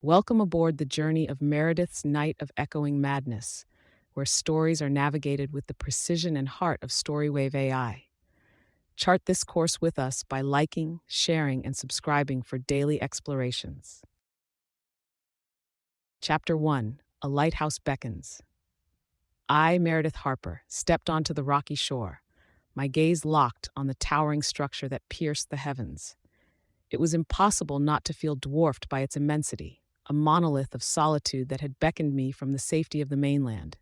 Welcome aboard the journey of Meredith's Night of Echoing Madness, where stories are navigated with the precision and heart of StoryWave AI. Chart this course with us by liking, sharing, and subscribing for daily explorations. Chapter 1: A Lighthouse Beckons. I, Meredith Harper, stepped onto the rocky shore, my gaze locked on the towering structure that pierced the heavens. It was impossible not to feel dwarfed by its immensity, a monolith of solitude that had beckoned me from the safety of the mainland.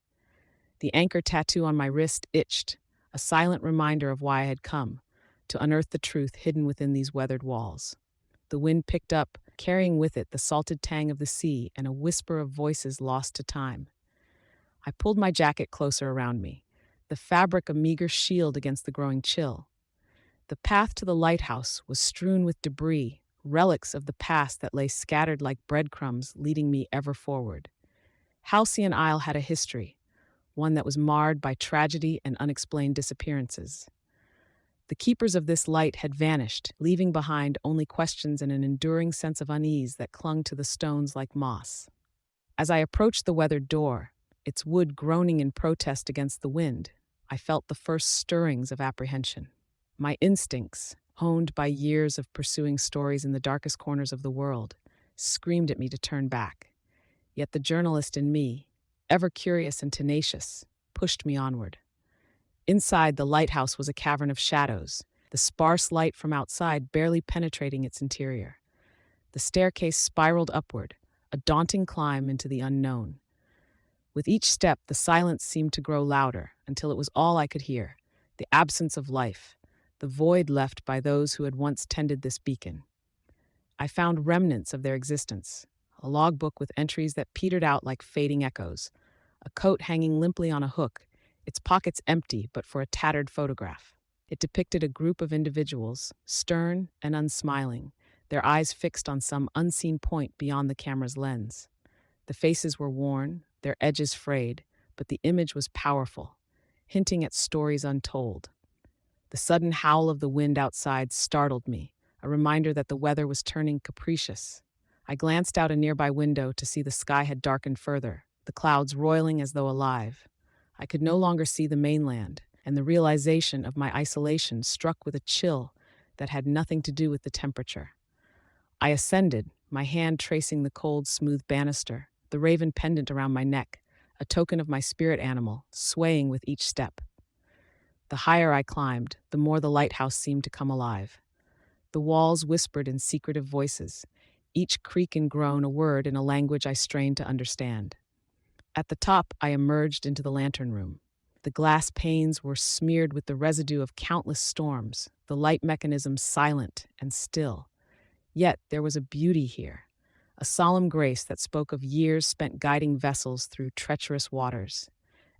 The anchor tattoo on my wrist itched, a silent reminder of why I had come, to unearth the truth hidden within these weathered walls. The wind picked up, carrying with it the salted tang of the sea and a whisper of voices lost to time. I pulled my jacket closer around me, the fabric a meager shield against the growing chill. The path to the lighthouse was strewn with debris, relics of the past that lay scattered like breadcrumbs, leading me ever forward. Halcyon Isle had a history, one that was marred by tragedy and unexplained disappearances. The keepers of this light had vanished, leaving behind only questions and an enduring sense of unease that clung to the stones like moss. As I approached the weathered door, its wood groaning in protest against the wind, I felt the first stirrings of apprehension. My instincts, honed by years of pursuing stories in the darkest corners of the world, screamed at me to turn back. Yet the journalist in me, ever curious and tenacious, pushed me onward. Inside, the lighthouse was a cavern of shadows, the sparse light from outside barely penetrating its interior. The staircase spiraled upward, a daunting climb into the unknown. With each step, the silence seemed to grow louder until it was all I could hear, the absence of life, the void left by those who had once tended this beacon. I found remnants of their existence, a logbook with entries that petered out like fading echoes, a coat hanging limply on a hook, its pockets empty but for a tattered photograph. It depicted a group of individuals, stern and unsmiling, their eyes fixed on some unseen point beyond the camera's lens. The faces were worn, their edges frayed, but the image was powerful, hinting at stories untold. The sudden howl of the wind outside startled me, a reminder that the weather was turning capricious. I glanced out a nearby window to see the sky had darkened further, the clouds roiling as though alive. I could no longer see the mainland, and the realization of my isolation struck with a chill that had nothing to do with the temperature. I ascended, my hand tracing the cold, smooth banister, the raven pendant around my neck, a token of my spirit animal, swaying with each step. The higher I climbed, the more the lighthouse seemed to come alive. The walls whispered in secretive voices, each creak and groan a word in a language I strained to understand. At the top, I emerged into the lantern room. The glass panes were smeared with the residue of countless storms, the light mechanism silent and still. Yet there was a beauty here, a solemn grace that spoke of years spent guiding vessels through treacherous waters.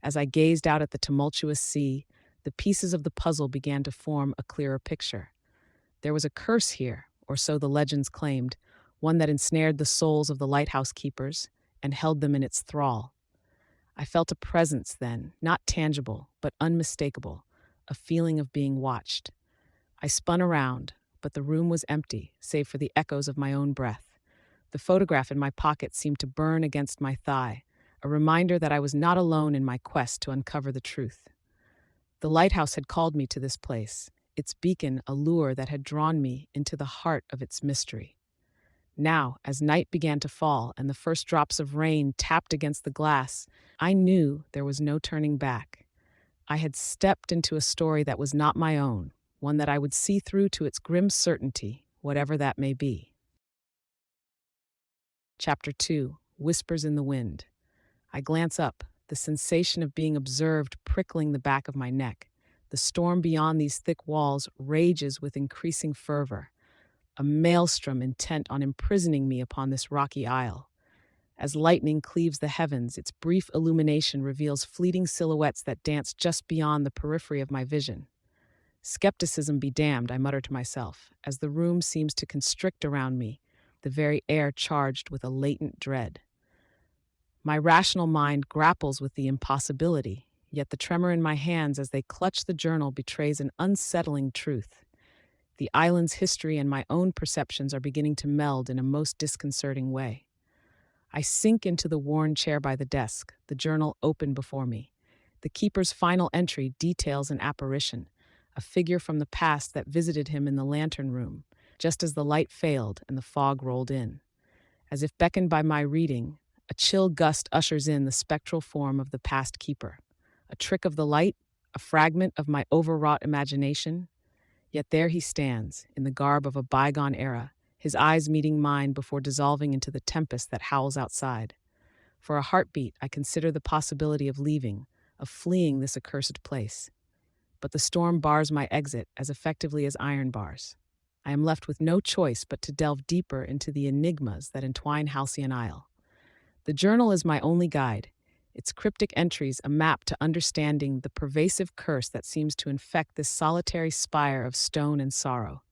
As I gazed out at the tumultuous sea, the pieces of the puzzle began to form a clearer picture. There was a curse here, or so the legends claimed, one that ensnared the souls of the lighthouse keepers and held them in its thrall. I felt a presence then, not tangible, but unmistakable, a feeling of being watched. I spun around, but the room was empty, save for the echoes of my own breath. The photograph in my pocket seemed to burn against my thigh, a reminder that I was not alone in my quest to uncover the truth. The lighthouse had called me to this place, its beacon a lure that had drawn me into the heart of its mystery. Now, as night began to fall and the first drops of rain tapped against the glass, I knew there was no turning back. I had stepped into a story that was not my own, one that I would see through to its grim certainty, whatever that may be. Chapter 2: Whispers in the Wind. I glance up, the sensation of being observed prickling the back of my neck. The storm beyond these thick walls rages with increasing fervor, a maelstrom intent on imprisoning me upon this rocky isle. As lightning cleaves the heavens, its brief illumination reveals fleeting silhouettes that dance just beyond the periphery of my vision. Skepticism be damned, I mutter to myself, as the room seems to constrict around me, the very air charged with a latent dread. My rational mind grapples with the impossibility, yet the tremor in my hands as they clutch the journal betrays an unsettling truth. The island's history and my own perceptions are beginning to meld in a most disconcerting way. I sink into the worn chair by the desk, the journal open before me. The keeper's final entry details an apparition, a figure from the past that visited him in the lantern room, just as the light failed and the fog rolled in. As if beckoned by my reading, a chill gust ushers in the spectral form of the past keeper. A trick of the light, a fragment of my overwrought imagination. Yet there he stands, in the garb of a bygone era, his eyes meeting mine before dissolving into the tempest that howls outside. For a heartbeat, I consider the possibility of leaving, of fleeing this accursed place. But the storm bars my exit as effectively as iron bars. I am left with no choice but to delve deeper into the enigmas that entwine Halcyon Isle. The journal is my only guide, its cryptic entries a map to understanding the pervasive curse that seems to infect this solitary spire of stone and sorrow.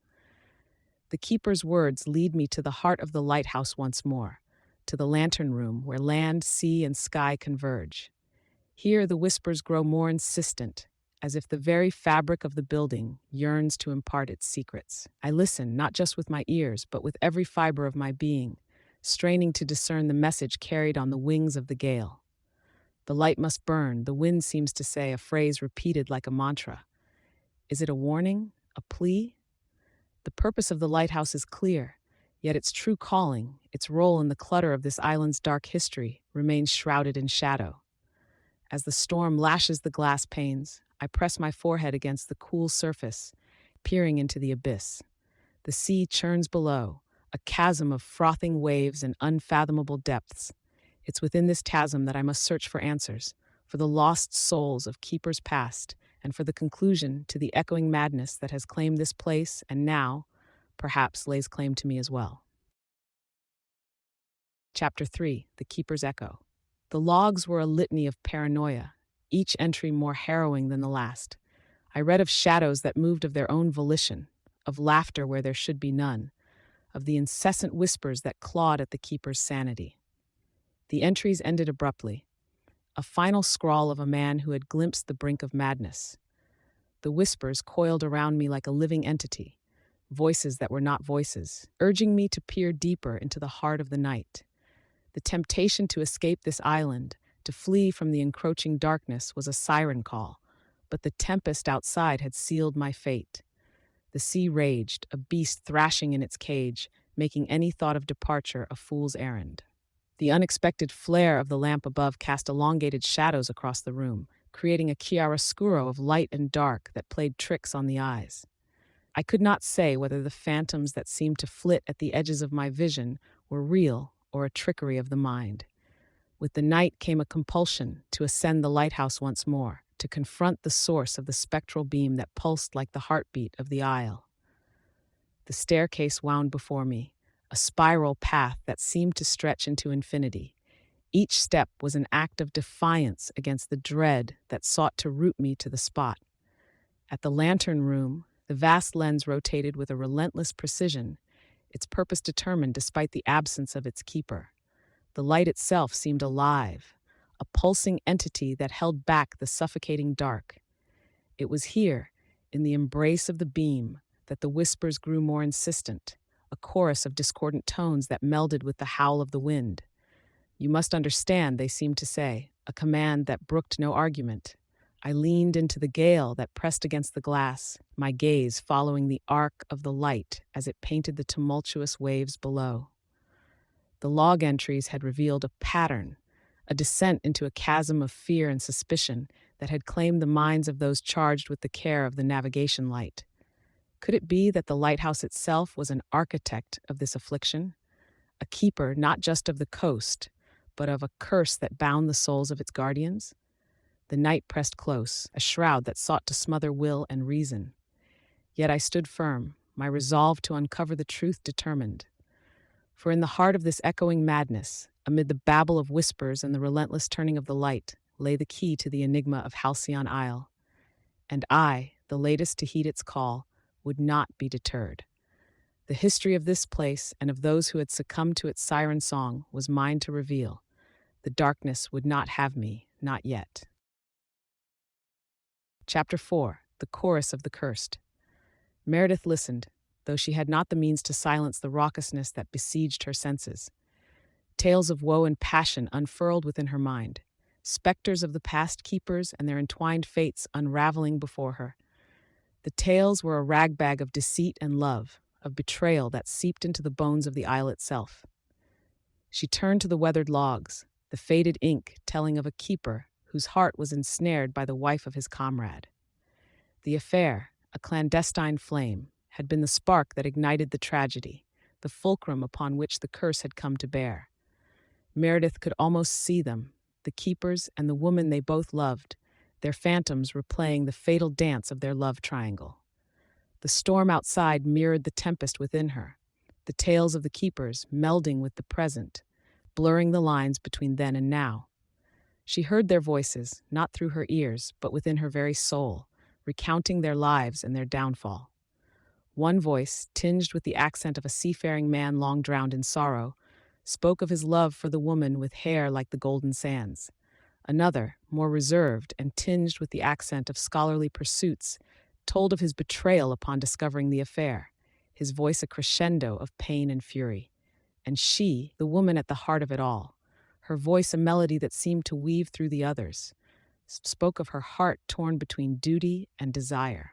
The keeper's words lead me to the heart of the lighthouse once more, to the lantern room where land, sea, and sky converge. Here the whispers grow more insistent, as if the very fabric of the building yearns to impart its secrets. I listen, not just with my ears, but with every fiber of my being, straining to discern the message carried on the wings of the gale. The light must burn, the wind seems to say, a phrase repeated like a mantra. Is it a warning? A plea? The purpose of the lighthouse is clear, yet its true calling, its role in the clutter of this island's dark history, remains shrouded in shadow. As the storm lashes the glass panes, I press my forehead against the cool surface, peering into the abyss. The sea churns below, a chasm of frothing waves and unfathomable depths. It's within this chasm that I must search for answers, for the lost souls of keepers past, and for the conclusion to the echoing madness that has claimed this place and now, perhaps, lays claim to me as well. Chapter 3: The Keeper's Echo. The logs were a litany of paranoia, each entry more harrowing than the last. I read of shadows that moved of their own volition, of laughter where there should be none, of the incessant whispers that clawed at the keeper's sanity. The entries ended abruptly, a final scrawl of a man who had glimpsed the brink of madness. The whispers coiled around me like a living entity, voices that were not voices, urging me to peer deeper into the heart of the night. The temptation to escape this island, to flee from the encroaching darkness, was a siren call, but the tempest outside had sealed my fate. The sea raged, a beast thrashing in its cage, making any thought of departure a fool's errand. The unexpected flare of the lamp above cast elongated shadows across the room, creating a chiaroscuro of light and dark that played tricks on the eyes. I could not say whether the phantoms that seemed to flit at the edges of my vision were real or a trickery of the mind. With the night came a compulsion to ascend the lighthouse once more, to confront the source of the spectral beam that pulsed like the heartbeat of the isle. The staircase wound before me, a spiral path that seemed to stretch into infinity. Each step was an act of defiance against the dread that sought to root me to the spot. At the lantern room, the vast lens rotated with a relentless precision, its purpose determined despite the absence of its keeper. The light itself seemed alive, a pulsing entity that held back the suffocating dark. It was here, in the embrace of the beam, that the whispers grew more insistent, a chorus of discordant tones that melded with the howl of the wind. You must understand, they seemed to say, a command that brooked no argument. I leaned into the gale that pressed against the glass, my gaze following the arc of the light as it painted the tumultuous waves below. The log entries had revealed a pattern, a descent into a chasm of fear and suspicion that had claimed the minds of those charged with the care of the navigation light. Could it be that the lighthouse itself was an architect of this affliction? A keeper not just of the coast, but of a curse that bound the souls of its guardians? The night pressed close, a shroud that sought to smother will and reason. Yet I stood firm, my resolve to uncover the truth determined. For in the heart of this echoing madness, amid the babble of whispers and the relentless turning of the light, lay the key to the enigma of Halcyon Isle. And I, the latest to heed its call, would not be deterred. The history of this place and of those who had succumbed to its siren song was mine to reveal. The darkness would not have me, not yet. Chapter 4: The Chorus of the Cursed. Meredith listened, though she had not the means to silence the raucousness that besieged her senses. Tales of woe and passion unfurled within her mind, specters of the past keepers and their entwined fates unraveling before her. The tales were a ragbag of deceit and love, of betrayal that seeped into the bones of the isle itself. She turned to the weathered logs, the faded ink telling of a keeper whose heart was ensnared by the wife of his comrade. The affair, a clandestine flame, had been the spark that ignited the tragedy, the fulcrum upon which the curse had come to bear. Meredith could almost see them, the keepers and the woman they both loved, their phantoms replaying the fatal dance of their love triangle. The storm outside mirrored the tempest within her, the tales of the keepers melding with the present, blurring the lines between then and now. She heard their voices, not through her ears, but within her very soul, recounting their lives and their downfall. One voice, tinged with the accent of a seafaring man long drowned in sorrow, spoke of his love for the woman with hair like the golden sands. Another, more reserved and tinged with the accent of scholarly pursuits, told of his betrayal upon discovering the affair, his voice a crescendo of pain and fury. And she, the woman at the heart of it all, her voice a melody that seemed to weave through the others, spoke of her heart torn between duty and desire.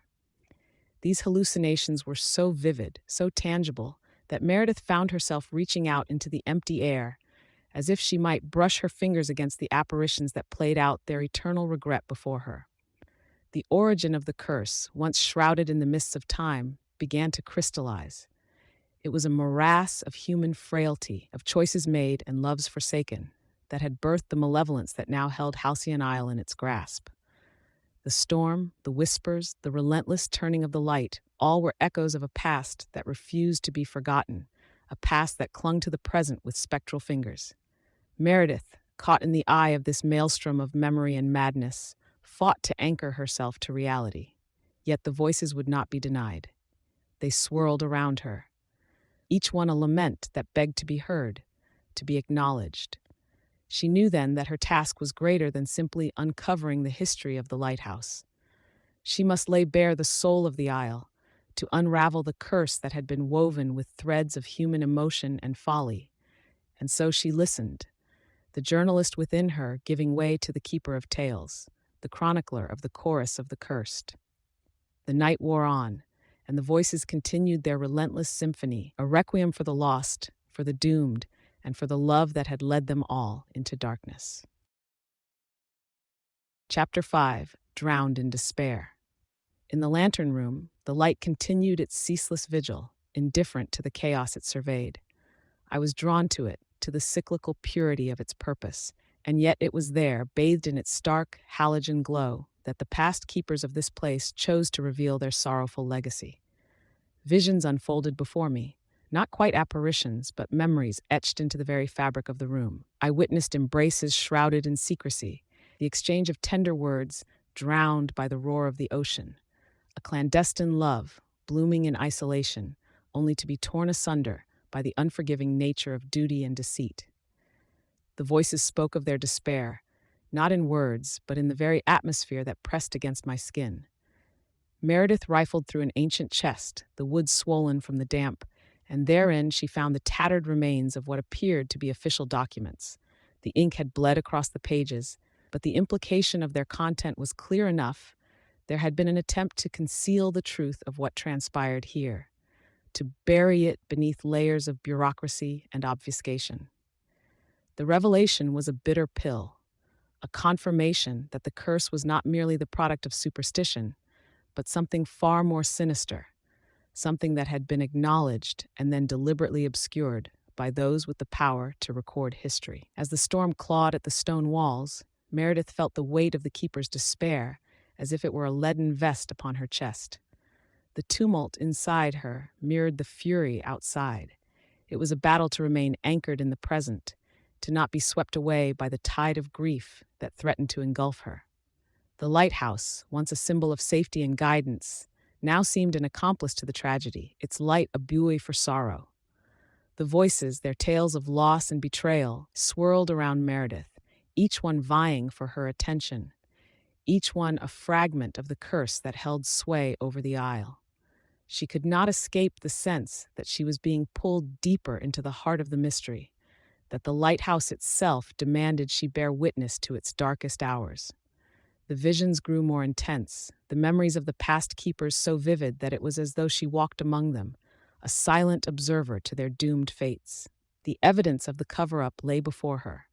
These hallucinations were so vivid, so tangible, that Meredith found herself reaching out into the empty air, as if she might brush her fingers against the apparitions that played out their eternal regret before her. The origin of the curse, once shrouded in the mists of time, began to crystallize. It was a morass of human frailty, of choices made and loves forsaken, that had birthed the malevolence that now held Halcyon Isle in its grasp. The storm, the whispers, the relentless turning of the light, all were echoes of a past that refused to be forgotten, a past that clung to the present with spectral fingers. Meredith, caught in the eye of this maelstrom of memory and madness, fought to anchor herself to reality. Yet the voices would not be denied. They swirled around her, each one a lament that begged to be heard, to be acknowledged. She knew then that her task was greater than simply uncovering the history of the lighthouse. She must lay bare the soul of the isle, to unravel the curse that had been woven with threads of human emotion and folly. And so she listened, the journalist within her giving way to the keeper of tales, the chronicler of the chorus of the cursed. The night wore on, and the voices continued their relentless symphony, a requiem for the lost, for the doomed, and for the love that had led them all into darkness. Chapter 5. Drowned in Despair. In the lantern room, the light continued its ceaseless vigil, indifferent to the chaos it surveyed. I was drawn to it, to the cyclical purity of its purpose, and yet it was there, bathed in its stark, halogen glow, that the past keepers of this place chose to reveal their sorrowful legacy. Visions unfolded before me, not quite apparitions, but memories etched into the very fabric of the room. I witnessed embraces shrouded in secrecy, the exchange of tender words drowned by the roar of the ocean, a clandestine love blooming in isolation, only to be torn asunder by the unforgiving nature of duty and deceit. The voices spoke of their despair, not in words, but in the very atmosphere that pressed against my skin. Meredith rifled through an ancient chest, the wood swollen from the damp, and therein she found the tattered remains of what appeared to be official documents. The ink had bled across the pages, but the implication of their content was clear enough. There had been an attempt to conceal the truth of what transpired here, to bury it beneath layers of bureaucracy and obfuscation. The revelation was a bitter pill, a confirmation that the curse was not merely the product of superstition, but something far more sinister, something that had been acknowledged and then deliberately obscured by those with the power to record history. As the storm clawed at the stone walls, Meredith felt the weight of the keeper's despair, as if it were a leaden vest upon her chest. The tumult inside her mirrored the fury outside. It was a battle to remain anchored in the present, to not be swept away by the tide of grief that threatened to engulf her. The lighthouse, once a symbol of safety and guidance, now seemed an accomplice to the tragedy, its light a buoy for sorrow. The voices, their tales of loss and betrayal, swirled around Meredith, each one vying for her attention, each one a fragment of the curse that held sway over the isle. She could not escape the sense that she was being pulled deeper into the heart of the mystery, that the lighthouse itself demanded she bear witness to its darkest hours. The visions grew more intense, the memories of the past keepers so vivid that it was as though she walked among them, a silent observer to their doomed fates. The evidence of the cover-up lay before her,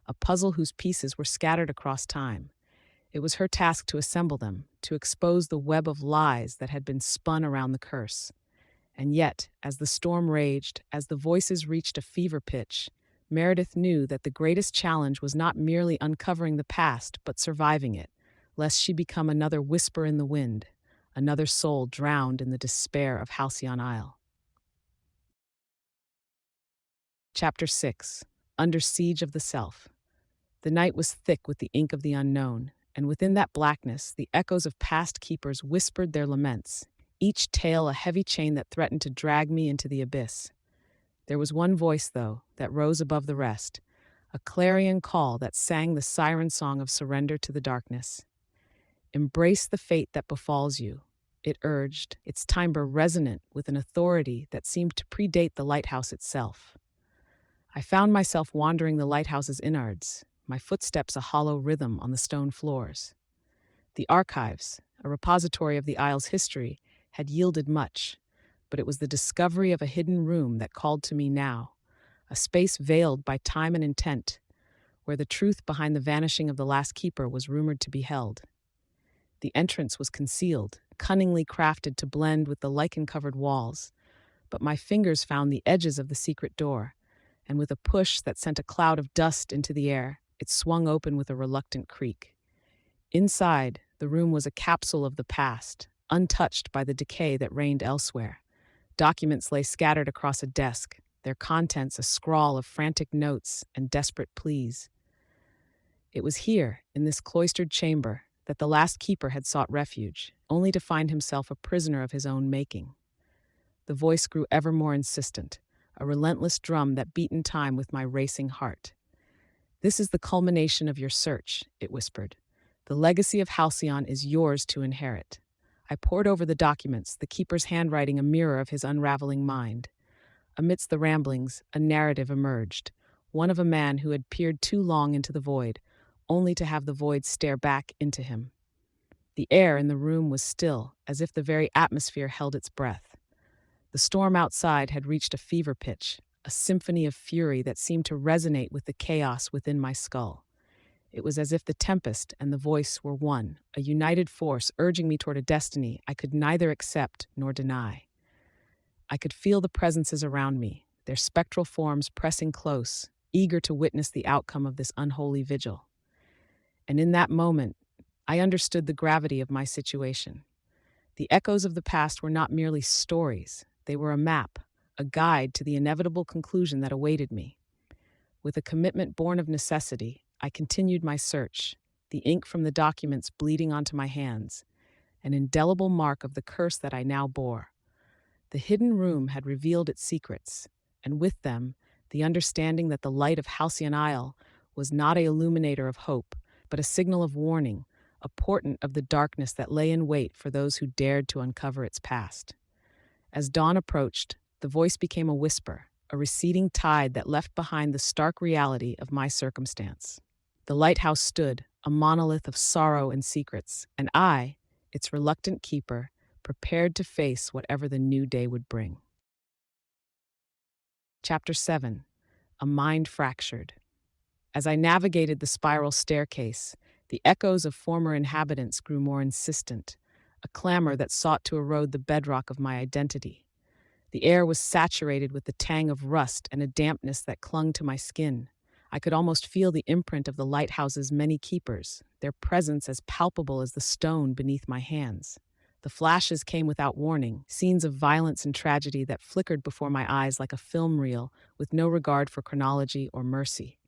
a puzzle whose pieces were scattered across time. It was her task to assemble them, to expose the web of lies that had been spun around the curse. And yet, as the storm raged, as the voices reached a fever pitch, Meredith knew that the greatest challenge was not merely uncovering the past, but surviving it, lest she become another whisper in the wind, another soul drowned in the despair of Halcyon Isle. Chapter 6. Under Siege of the Self. The night was thick with the ink of the unknown, and within that blackness, the echoes of past keepers whispered their laments, each tale a heavy chain that threatened to drag me into the abyss. There was one voice, though, that rose above the rest, a clarion call that sang the siren song of surrender to the darkness. Embrace the fate that befalls you, it urged, its timbre resonant with an authority that seemed to predate the lighthouse itself. I found myself wandering the lighthouse's innards, my footsteps a hollow rhythm on the stone floors. The archives, a repository of the isle's history, had yielded much, but it was the discovery of a hidden room that called to me now, a space veiled by time and intent, where the truth behind the vanishing of the last keeper was rumored to be held. The entrance was concealed, cunningly crafted to blend with the lichen-covered walls, but my fingers found the edges of the secret door, and with a push that sent a cloud of dust into the air, it swung open with a reluctant creak. Inside, the room was a capsule of the past, untouched by the decay that reigned elsewhere. Documents lay scattered across a desk, their contents a scrawl of frantic notes and desperate pleas. It was here, in this cloistered chamber, that the last keeper had sought refuge, only to find himself a prisoner of his own making. The voice grew ever more insistent, a relentless drum that beat in time with my racing heart. "This is the culmination of your search," it whispered. "The legacy of Halcyon is yours to inherit." I pored over the documents, the keeper's handwriting a mirror of his unraveling mind. Amidst the ramblings, a narrative emerged, one of a man who had peered too long into the void, only to have the void stare back into him. The air in the room was still, as if the very atmosphere held its breath. The storm outside had reached a fever pitch, a symphony of fury that seemed to resonate with the chaos within my skull. It was as if the tempest and the voice were one, a united force urging me toward a destiny I could neither accept nor deny. I could feel the presences around me, their spectral forms pressing close, eager to witness the outcome of this unholy vigil. And in that moment, I understood the gravity of my situation. The echoes of the past were not merely stories, they were a map, a guide to the inevitable conclusion that awaited me. With a commitment born of necessity, I continued my search, the ink from the documents bleeding onto my hands, an indelible mark of the curse that I now bore. The hidden room had revealed its secrets, and with them, the understanding that the light of Halcyon Isle was not an illuminator of hope, but a signal of warning, a portent of the darkness that lay in wait for those who dared to uncover its past. As dawn approached, the voice became a whisper, a receding tide that left behind the stark reality of my circumstance. The lighthouse stood, a monolith of sorrow and secrets, and I, its reluctant keeper, prepared to face whatever the new day would bring. Chapter 7. A Mind Fractured. As I navigated the spiral staircase, the echoes of former inhabitants grew more insistent, a clamor that sought to erode the bedrock of my identity. The air was saturated with the tang of rust and a dampness that clung to my skin. I could almost feel the imprint of the lighthouse's many keepers, their presence as palpable as the stone beneath my hands. The flashes came without warning, scenes of violence and tragedy that flickered before my eyes like a film reel, with no regard for chronology or mercy.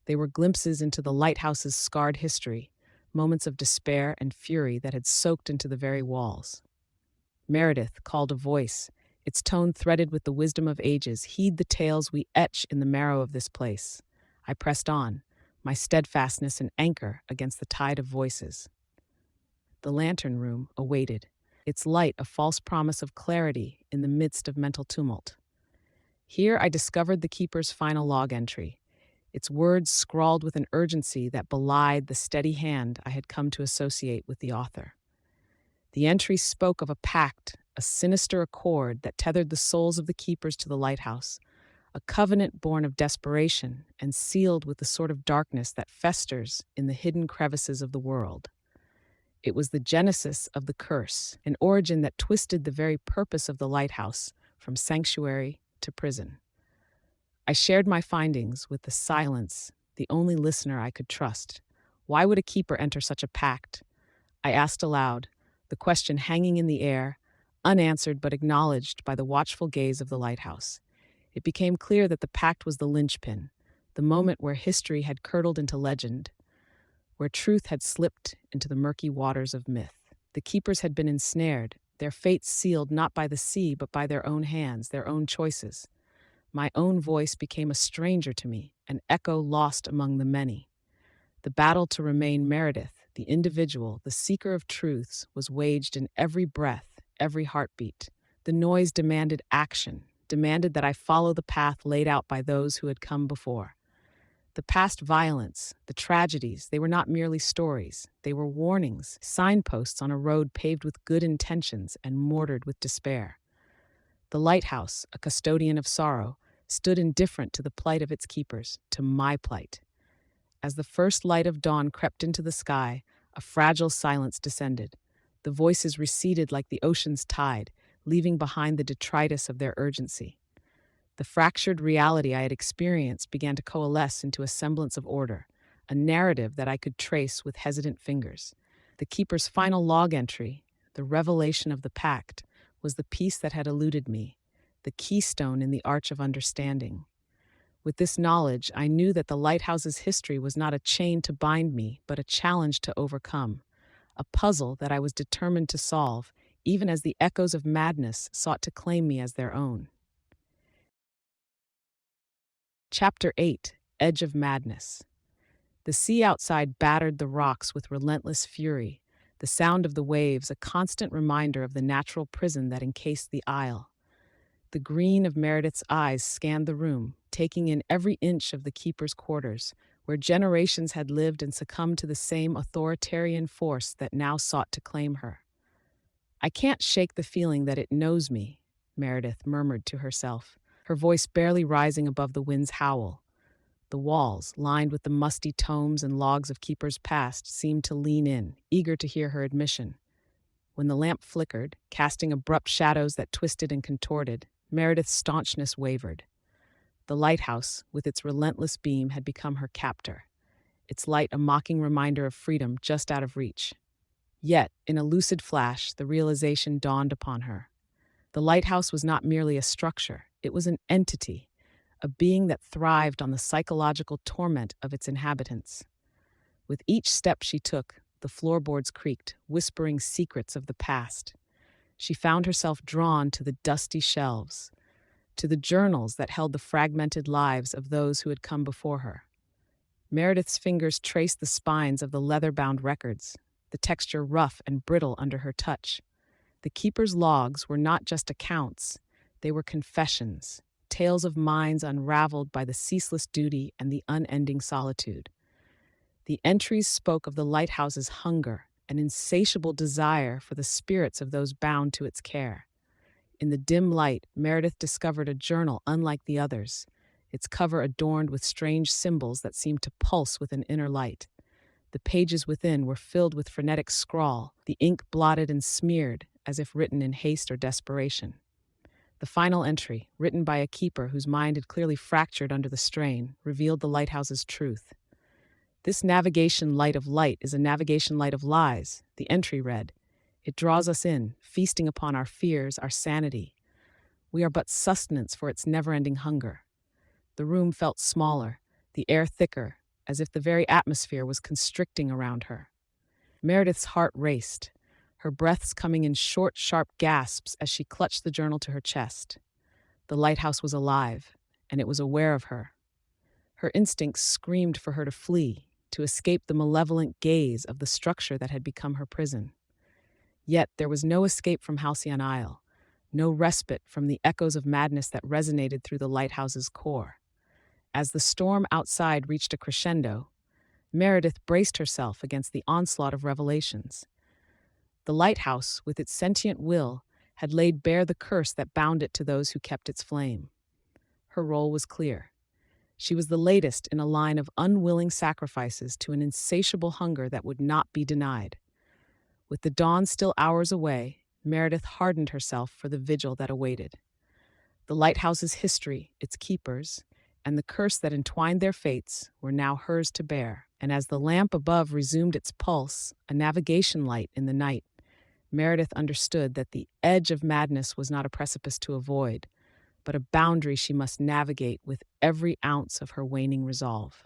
They were glimpses into the lighthouse's scarred history, moments of despair and fury that had soaked into the very walls. "Meredith," called a voice, its tone threaded with the wisdom of ages. "Heed the tales we etch in the marrow of this place." I pressed on, my steadfastness an anchor against the tide of voices. The lantern room awaited, its light a false promise of clarity in the midst of mental tumult. Here I discovered the keeper's final log entry, its words scrawled with an urgency that belied the steady hand I had come to associate with the author. The entry spoke of a pact, a sinister accord that tethered the souls of the keepers to the lighthouse, a covenant born of desperation and sealed with the sort of darkness that festers in the hidden crevices of the world. It was the genesis of the curse, an origin that twisted the very purpose of the lighthouse from sanctuary to prison. I shared my findings with the silence, the only listener I could trust. Why would a keeper enter such a pact? I asked aloud, the question hanging in the air, unanswered but acknowledged by the watchful gaze of the lighthouse. It became clear that the pact was the linchpin, the moment where history had curdled into legend, where truth had slipped into the murky waters of myth. The keepers had been ensnared, their fates sealed not by the sea but by their own hands, their own choices. My own voice became a stranger to me, an echo lost among the many. The battle to remain Meredith, the individual, the seeker of truths, was waged in every breath, every heartbeat. The noise demanded action, demanded that I follow the path laid out by those who had come before. The past violence, the tragedies, they were not merely stories. They were warnings, signposts on a road paved with good intentions and mortared with despair. The lighthouse, a custodian of sorrow, stood indifferent to the plight of its keepers, to my plight. As the first light of dawn crept into the sky, a fragile silence descended. The voices receded like the ocean's tide, leaving behind the detritus of their urgency. The fractured reality I had experienced began to coalesce into a semblance of order, a narrative that I could trace with hesitant fingers. The keeper's final log entry, the revelation of the pact, was the piece that had eluded me, the keystone in the arch of understanding. With this knowledge, I knew that the lighthouse's history was not a chain to bind me, but a challenge to overcome, a puzzle that I was determined to solve, even as the echoes of madness sought to claim me as their own. Chapter 8: Edge of Madness. The sea outside battered the rocks with relentless fury, the sound of the waves a constant reminder of the natural prison that encased the isle. The green of Meredith's eyes scanned the room, taking in every inch of the keeper's quarters, where generations had lived and succumbed to the same authoritarian force that now sought to claim her. "I can't shake the feeling that it knows me," Meredith murmured to herself, her voice barely rising above the wind's howl. The walls, lined with the musty tomes and logs of keepers past, seemed to lean in, eager to hear her admission. When the lamp flickered, casting abrupt shadows that twisted and contorted, Meredith's staunchness wavered. The lighthouse, with its relentless beam, had become her captor, its light a mocking reminder of freedom just out of reach. Yet, in a lucid flash, the realization dawned upon her. The lighthouse was not merely a structure, it was an entity, a being that thrived on the psychological torment of its inhabitants. With each step she took, the floorboards creaked, whispering secrets of the past. She found herself drawn to the dusty shelves, to the journals that held the fragmented lives of those who had come before her. Meredith's fingers traced the spines of the leather-bound records, the texture rough and brittle under her touch. The keeper's logs were not just accounts, they were confessions, tales of minds unraveled by the ceaseless duty and the unending solitude. The entries spoke of the lighthouse's hunger, an insatiable desire for the spirits of those bound to its care. In the dim light, Meredith discovered a journal unlike the others, its cover adorned with strange symbols that seemed to pulse with an inner light. The pages within were filled with frenetic scrawl, the ink blotted and smeared, as if written in haste or desperation. The final entry, written by a keeper whose mind had clearly fractured under the strain, revealed the lighthouse's truth. "This navigation light of light is a navigation light of lies," the entry read. "It draws us in, feasting upon our fears, our sanity. We are but sustenance for its never-ending hunger." The room felt smaller, the air thicker, as if the very atmosphere was constricting around her. Meredith's heart raced, her breaths coming in short, sharp gasps as she clutched the journal to her chest. The lighthouse was alive, and it was aware of her. Her instincts screamed for her to flee, to escape the malevolent gaze of the structure that had become her prison. Yet there was no escape from Halcyon Isle, no respite from the echoes of madness that resonated through the lighthouse's core. As the storm outside reached a crescendo, Meredith braced herself against the onslaught of revelations. The lighthouse, with its sentient will, had laid bare the curse that bound it to those who kept its flame. Her role was clear. She was the latest in a line of unwilling sacrifices to an insatiable hunger that would not be denied. With the dawn still hours away, Meredith hardened herself for the vigil that awaited. The lighthouse's history, its keepers, and the curse that entwined their fates were now hers to bear, and as the lamp above resumed its pulse, a navigation light in the night, Meredith understood that the edge of madness was not a precipice to avoid, but a boundary she must navigate with every ounce of her waning resolve.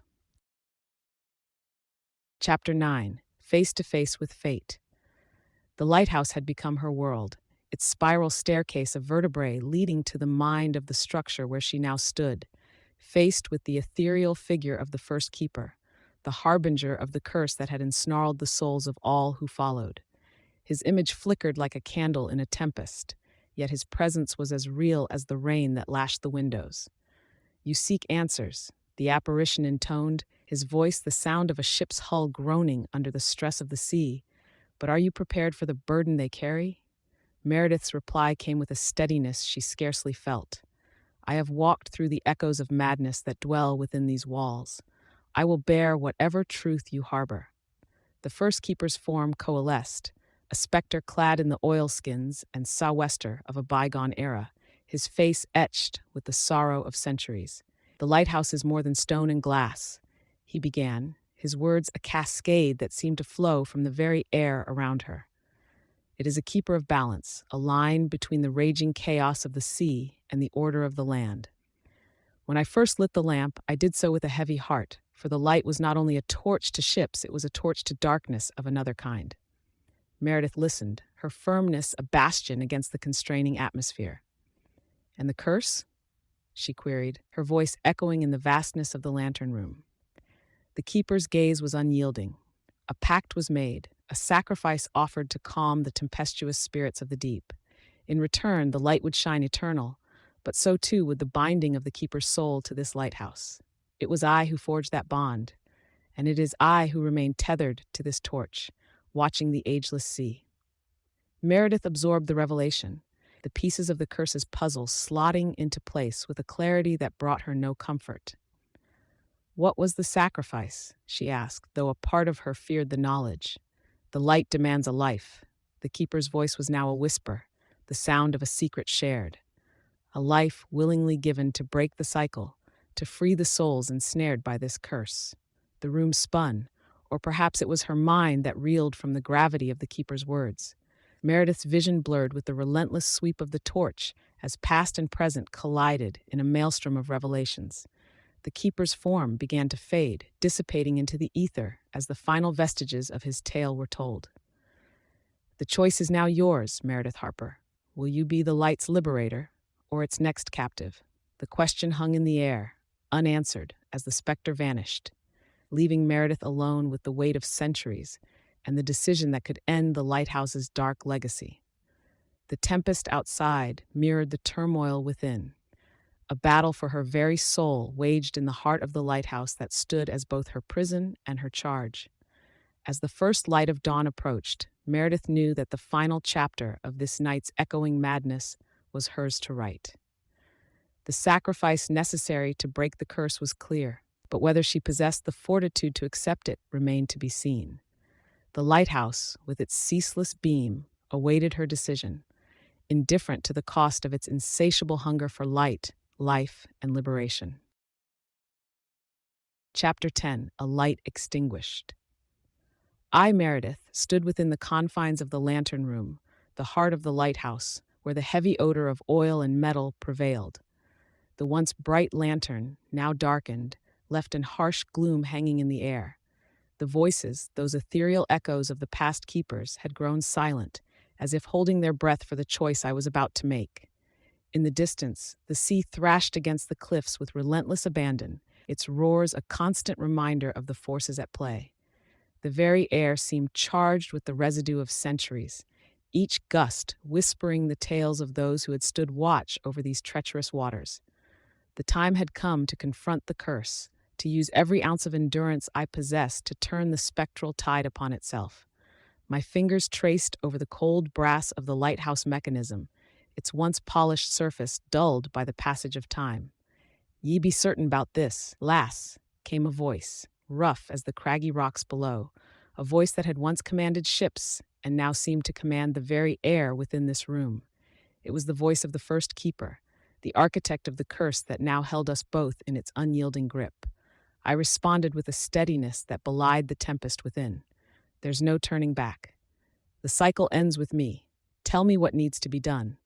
Chapter 9. Face to Face with Fate. The lighthouse had become her world, its spiral staircase of vertebrae leading to the mind of the structure where she now stood, faced with the ethereal figure of the first keeper, the harbinger of the curse that had ensnarled the souls of all who followed. His image flickered like a candle in a tempest, yet his presence was as real as the rain that lashed the windows. "You seek answers," the apparition intoned, his voice the sound of a ship's hull groaning under the stress of the sea. "But are you prepared for the burden they carry?" Meredith's reply came with a steadiness she scarcely felt. "I have walked through the echoes of madness that dwell within these walls. I will bear whatever truth you harbor." The first keeper's form coalesced, a specter clad in the oilskins and sou'wester of a bygone era, his face etched with the sorrow of centuries. "The lighthouse is more than stone and glass," he began, his words a cascade that seemed to flow from the very air around her. "It is a keeper of balance, a line between the raging chaos of the sea and the order of the land. When I first lit the lamp, I did so with a heavy heart, for the light was not only a torch to ships, it was a torch to darkness of another kind." Meredith listened, her firmness a bastion against the constraining atmosphere. "And the curse?" she queried, her voice echoing in the vastness of the lantern room. The keeper's gaze was unyielding. A pact was made, a sacrifice offered to calm the tempestuous spirits of the deep. In return, the light would shine eternal, but so too would the binding of the keeper's soul to this lighthouse. It was I who forged that bond, and it is I who remain tethered to this torch, watching the ageless sea. Meredith absorbed the revelation, the pieces of the curse's puzzle slotting into place with a clarity that brought her no comfort. "What was the sacrifice?" she asked, though a part of her feared the knowledge. "The light demands a life." The keeper's voice was now a whisper, the sound of a secret shared. "A life willingly given to break the cycle, to free the souls ensnared by this curse." The room spun, or perhaps it was her mind that reeled from the gravity of the keeper's words. Meredith's vision blurred with the relentless sweep of the torch as past and present collided in a maelstrom of revelations. The keeper's form began to fade, dissipating into the ether as the final vestiges of his tale were told. "The choice is now yours, Meredith Harper. Will you be the light's liberator, or its next captive?" The question hung in the air, unanswered, as the specter vanished, leaving Meredith alone with the weight of centuries and the decision that could end the lighthouse's dark legacy. The tempest outside mirrored the turmoil within, a battle for her very soul waged in the heart of the lighthouse that stood as both her prison and her charge. As the first light of dawn approached, Meredith knew that the final chapter of this night's echoing madness was hers to write. The sacrifice necessary to break the curse was clear, but whether she possessed the fortitude to accept it remained to be seen. The lighthouse, with its ceaseless beam, awaited her decision, indifferent to the cost of its insatiable hunger for light, life, and liberation. Chapter 10. A Light Extinguished. I, Meredith, stood within the confines of the lantern room, the heart of the lighthouse, where the heavy odor of oil and metal prevailed. The once bright lantern, now darkened, left in harsh gloom hanging in the air. The voices, those ethereal echoes of the past keepers, had grown silent, as if holding their breath for the choice I was about to make. In the distance, the sea thrashed against the cliffs with relentless abandon, its roars a constant reminder of the forces at play. The very air seemed charged with the residue of centuries, each gust whispering the tales of those who had stood watch over these treacherous waters. The time had come to confront the curse, to use every ounce of endurance I possessed to turn the spectral tide upon itself. My fingers traced over the cold brass of the lighthouse mechanism, its once polished surface dulled by the passage of time. "Ye be certain about this, lass," came a voice, rough as the craggy rocks below, a voice that had once commanded ships and now seemed to command the very air within this room. It was the voice of the first keeper, the architect of the curse that now held us both in its unyielding grip. I responded with a steadiness that belied the tempest within. "There's no turning back. The cycle ends with me. Tell me what needs to be done."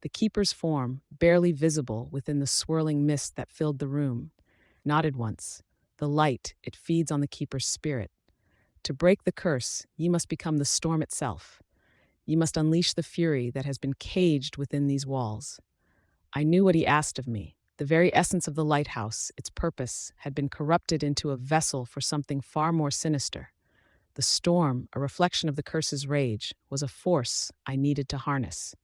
The keeper's form, barely visible within the swirling mist that filled the room, nodded once. "The light, it feeds on the keeper's spirit. To break the curse, ye must become the storm itself. Ye must unleash the fury that has been caged within these walls." I knew what he asked of me. The very essence of the lighthouse, its purpose, had been corrupted into a vessel for something far more sinister. The storm, a reflection of the curse's rage, was a force I needed to harness.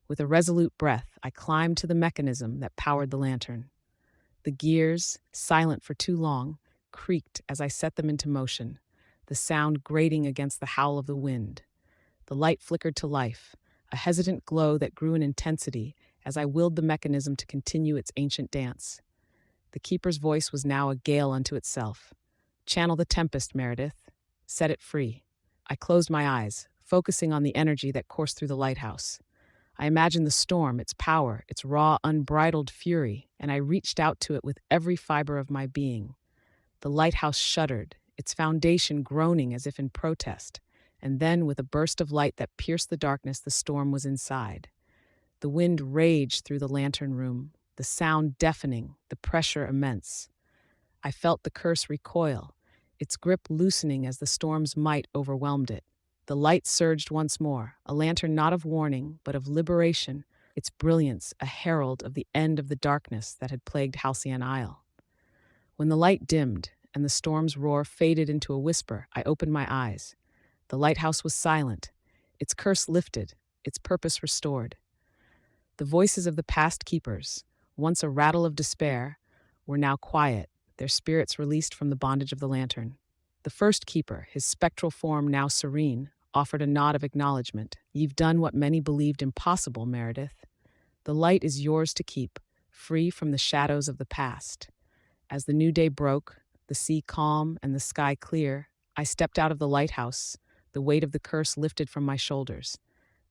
With a resolute breath, I climbed to the mechanism that powered the lantern. The gears, silent for too long, creaked as I set them into motion, the sound grating against the howl of the wind. The light flickered to life, a hesitant glow that grew in intensity as I willed the mechanism to continue its ancient dance. The keeper's voice was now a gale unto itself. "Channel the tempest, Meredith. Set it free." I closed my eyes, focusing on the energy that coursed through the lighthouse. I imagined the storm, its power, its raw, unbridled fury, and I reached out to it with every fiber of my being. The lighthouse shuddered, its foundation groaning as if in protest, and then, with a burst of light that pierced the darkness, the storm was inside. The wind raged through the lantern room, the sound deafening, the pressure immense. I felt the curse recoil, its grip loosening as the storm's might overwhelmed it. The light surged once more, a lantern not of warning, but of liberation, its brilliance a herald of the end of the darkness that had plagued Halcyon Isle. When the light dimmed and the storm's roar faded into a whisper, I opened my eyes. The lighthouse was silent, its curse lifted, its purpose restored. The voices of the past keepers, once a rattle of despair, were now quiet, their spirits released from the bondage of the lantern. The first keeper, his spectral form now serene, offered a nod of acknowledgement. "You've done what many believed impossible, Meredith. The light is yours to keep, free from the shadows of the past." As the new day broke, the sea calm and the sky clear, I stepped out of the lighthouse, the weight of the curse lifted from my shoulders.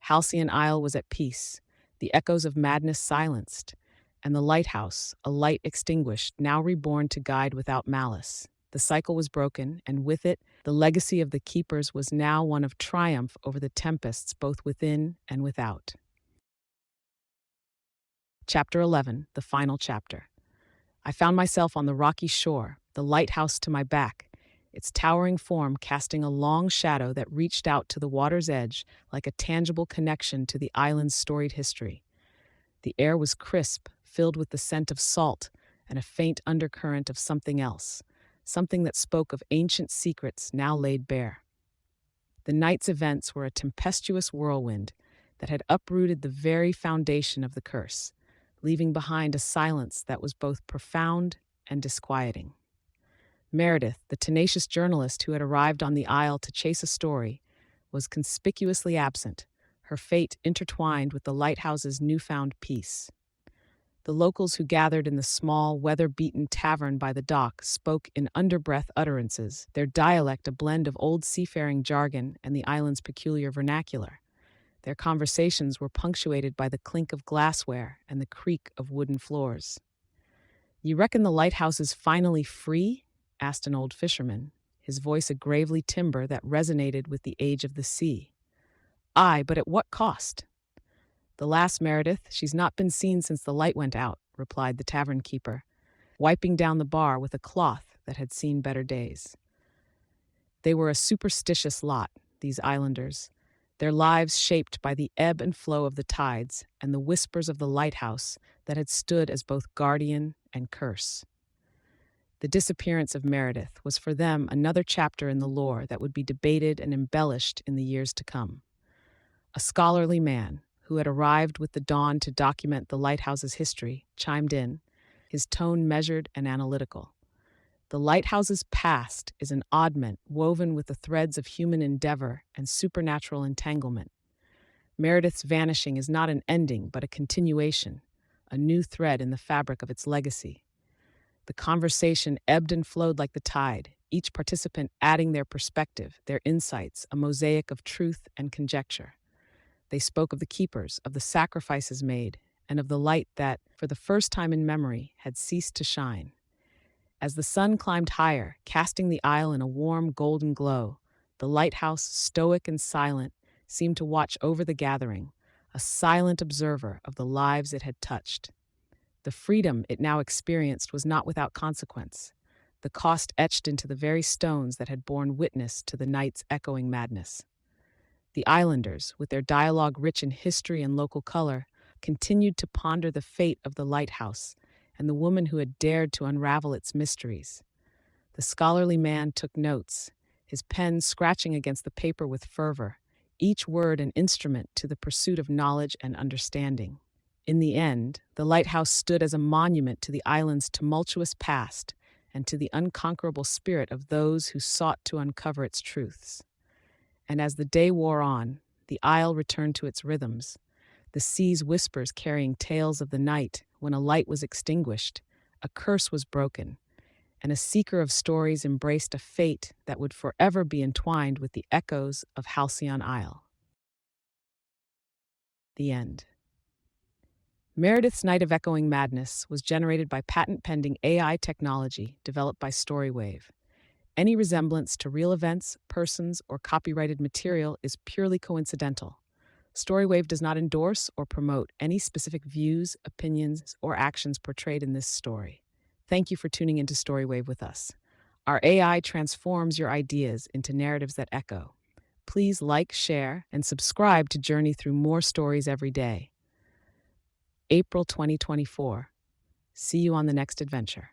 Halcyon Isle was at peace, the echoes of madness silenced, and the lighthouse, a light extinguished, now reborn to guide without malice. The cycle was broken, and with it, the legacy of the keepers was now one of triumph over the tempests both within and without. Chapter 11, the final chapter. I found myself on the rocky shore, the lighthouse to my back, its towering form casting a long shadow that reached out to the water's edge like a tangible connection to the island's storied history. The air was crisp, filled with the scent of salt and a faint undercurrent of something else, something that spoke of ancient secrets now laid bare. The night's events were a tempestuous whirlwind that had uprooted the very foundation of the curse, leaving behind a silence that was both profound and disquieting. Meredith, the tenacious journalist who had arrived on the Isle to chase a story, was conspicuously absent, her fate intertwined with the lighthouse's newfound peace. The locals who gathered in the small, weather-beaten tavern by the dock spoke in underbreath utterances, their dialect a blend of old seafaring jargon and the island's peculiar vernacular. Their conversations were punctuated by the clink of glassware and the creak of wooden floors. "You reckon the lighthouse is finally free?" asked an old fisherman, his voice a gravely timbre that resonated with the age of the sea. "Aye, but at what cost?" "The lass, Meredith, she's not been seen since the light went out," replied the tavern keeper, wiping down the bar with a cloth that had seen better days. They were a superstitious lot, these islanders, their lives shaped by the ebb and flow of the tides and the whispers of the lighthouse that had stood as both guardian and curse. The disappearance of Meredith was for them another chapter in the lore that would be debated and embellished in the years to come. A scholarly man, who had arrived with the dawn to document the lighthouse's history, chimed in. his tone measured and analytical. The lighthouse's past is an oddment woven with the threads of human endeavor and supernatural entanglement. Meredith's vanishing is not an ending, but a continuation, a new thread in the fabric of its legacy. The conversation ebbed and flowed like the tide, each participant adding their perspective, their insights, a mosaic of truth and conjecture. They spoke of the keepers, of the sacrifices made, and of the light that, for the first time in memory, had ceased to shine. As the sun climbed higher, casting the isle in a warm golden glow, the lighthouse, stoic and silent, seemed to watch over the gathering, a silent observer of the lives it had touched. The freedom it now experienced was not without consequence, the cost etched into the very stones that had borne witness to the night's echoing madness. The islanders, with their dialogue rich in history and local color, continued to ponder the fate of the lighthouse and the woman who had dared to unravel its mysteries. The scholarly man took notes, his pen scratching against the paper with fervor, each word an instrument to the pursuit of knowledge and understanding. In the end, the lighthouse stood as a monument to the island's tumultuous past and to the unconquerable spirit of those who sought to uncover its truths. And as the day wore on, the isle returned to its rhythms, the sea's whispers carrying tales of the night when a light was extinguished, a curse was broken, and a seeker of stories embraced a fate that would forever be entwined with the echoes of Halcyon Isle. The end. Meredith's Night of Echoing Madness was generated by patent-pending AI technology developed by StoryWave. Any resemblance to real events, persons, or copyrighted material is purely coincidental. StoryWave does not endorse or promote any specific views, opinions, or actions portrayed in this story. Thank you for tuning into StoryWave with us. Our AI transforms your ideas into narratives that echo. Please like, share, and subscribe to journey through more stories every day. April 2024. See you on the next adventure.